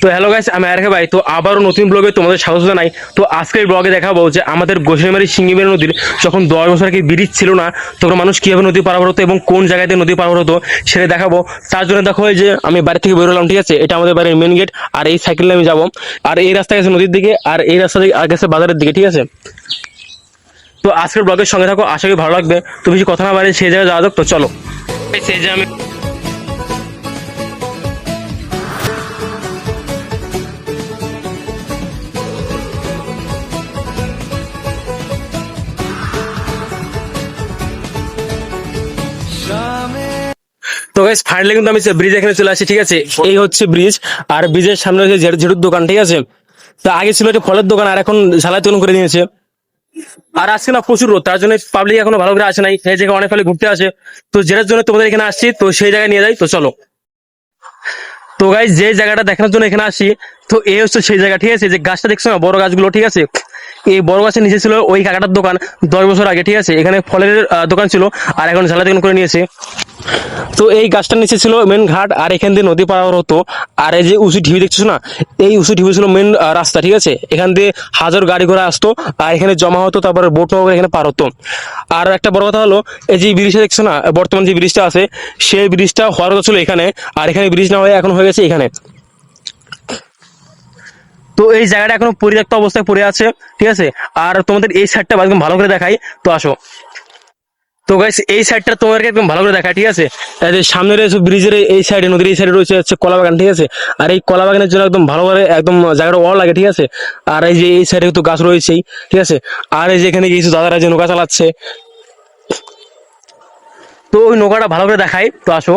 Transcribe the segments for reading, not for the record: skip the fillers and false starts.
তো hello guys, আমি আরেক ভাই। তো আবারও নতুন ব্লগে তোমাদের স্বাগত জানাই। তো আজকের ব্লগে দেখাবো যে আমাদের গোসাইমারি সিঙ্গিমারি নদীর যখন 10 বছর আগে ব্রিজ ছিল না, তখন মানুষ কিভাবে নদী পারাপার হতো এবং কোন জায়গাতে নদী পারাপার হতো সেটা দেখাবো। তার জন্য দেখো এই যে আমি বাড়ি থেকে বেরোলাম, ঠিক আছে? এটা আমাদের বাড়ির মেন গেট, আর এই সাইকেলে আমি যাবো। আর এই রাস্তা গেছে নদীর দিকে, আর এই রাস্তা দিকে গেছে বাজারের দিকে, ঠিক আছে? তো আজকের ব্লগের সঙ্গে থাকো, আশা করি ভালো লাগবে। তো বেশি কথা না বাড়ি সেই জায়গায় যাওয়া যাক। তো চলো, সেই যে আমি তো গাইস ফাইনালি কিন্তু আমি ব্রিজ এখানে চলে আসছি, ঠিক আছে? এই হচ্ছে ব্রিজ, আর ব্রিজের সামনে হচ্ছে ঝেড়ুর দোকান, ঠিক আছে? তো আগে ছিল একটা ফলের দোকান, আর এখন ঝালাই তৈরি করে দিয়েছে। আর আজকে না প্রচুর রোদ, তার জন্য পাবলিক এখনো ভালো করে আসে নাই। সেই জায়গায় অনেক ফলে ঘুরতে আসে। তো যেটার জন্য তোমাদের এখানে আসছি, তো সেই জায়গায় নিয়ে যাই। তো চলো। তো গাইস যে জায়গাটা দেখানোর জন্য এখানে আসি, তো এই হচ্ছে সেই জায়গা, ঠিক আছে? যে গাছটা দেখছো না, বড় গাছগুলো, ঠিক আছে? এই বড় গাছের নিচে ছিল ওই কাকাটার দোকান 10 বছর আগে, ঠিক আছে? এখানে ফলের দোকান ছিল, আর এখন ঝালাই দোকান করে নিয়েছে। তো এই গাছটার নিচে ছিল মেন ঘাট, আর এখান দিয়ে নদী পার হতো। আর এই যে উঁচু ঢিবি দেখছো না, এই উঁচু ঢিবি ছিল মেন রাস্তা, ঠিক আছে? এখান দিয়ে হাজার গাড়ি ঘোড়া আসতো, আর এখানে জমা হতো, তারপরে বোট নৌকা এখানে পার হতো। আর একটা বড় কথা হলো, এই যে ব্রিজটা দেখছো না, বর্তমান যে ব্রিজটা আছে, সেই ব্রিজটা হওয়ার কথা ছিল এখানে, আর এখানে ব্রিজ না হয়ে এখন হয়ে গেছে এখানে। তো এই জায়গাটা এখনো পরিত্যক্ত অবস্থায় পড়ে আছে, ঠিক আছে? আর তোমাদের এই সাইডটা একদম ভালো করে দেখাই। তো আসো। তো গাইস এই সাইডটা তোমাদেরকে একদম ভালো করে দেখা, ঠিক আছে? এই যে সামনে রয়েছে ব্রিজের এই সাইডে, নদীর এই সাইডে রয়েছে হচ্ছে কলা বাগান, ঠিক আছে? আর এই কলা বাগানের জন্য একদম ভালোভাবে একদম জায়গাটা ওয়াও লাগে, ঠিক আছে? আর এই যে এই সাইডে তো গাছ রয়েছেই, ঠিক আছে? আর এই যে এখানে কিছু দাদারা যে নৌকা চালাচ্ছে, তো ওই নৌকাটা ভালো করে দেখাই। তো আসো।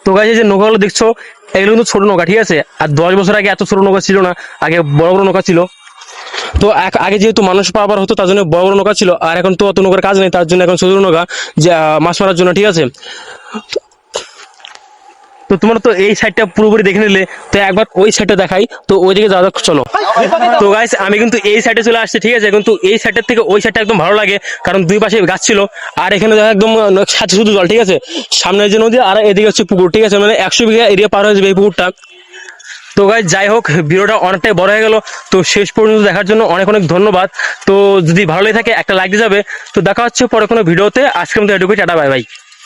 তো গাইস এই যে নৌকাগুলো দেখছো, এগুলো কিন্তু ছোট নৌকা, ঠিক আছে? আর 10 বছর আগে এত ছোট নৌকা ছিল না, আগে বড় বড় নৌকা ছিল। তো আগে যেহেতু মানুষ পারাপার হতো, তার জন্য বড় বড় নৌকা ছিল, আর এখন তো অত নৌকার কাজ নেই, তার জন্য এখন ছোট নৌকা, যে মাছ মারার জন্য, ঠিক আছে? তো তোমরা তো এই সাইডটা পুরোপুরি দেখে নিলে, তো একবার ওই সাইডটা দেখাই। তো ওইদিকে যাওয়া যাক, চলো। তো গাইস আমি কিন্তু এই সাইডে চলে আসছি, ঠিক আছে? কিন্তু এই সাইডের থেকে ওই সাইডটা একদম ভালো লাগে, কারণ দুই পাশে গাছ ছিল, আর এখানে দেখো একদম সাথে শুধু জল, ঠিক আছে? সামনে যে নদী, আর এদিকে হচ্ছে পুকুর, ঠিক আছে? মানে 100 বিঘা এরিয়া পার হয়ে যাবে এই পুকুরটা। তো গাইস যাই হোক, ভিডিওটা অনেকটাই বড় হয়ে গেল। তো শেষ পর্যন্ত দেখার জন্য অনেক অনেক ধন্যবাদ। তো যদি ভালো লেগে থাকে একটা লাইক দিয়ে যাবে। তো দেখা হচ্ছে পরে কোনো ভিডিওতে। আজকের মতো এটুকুই, টাটা, বাই বাই।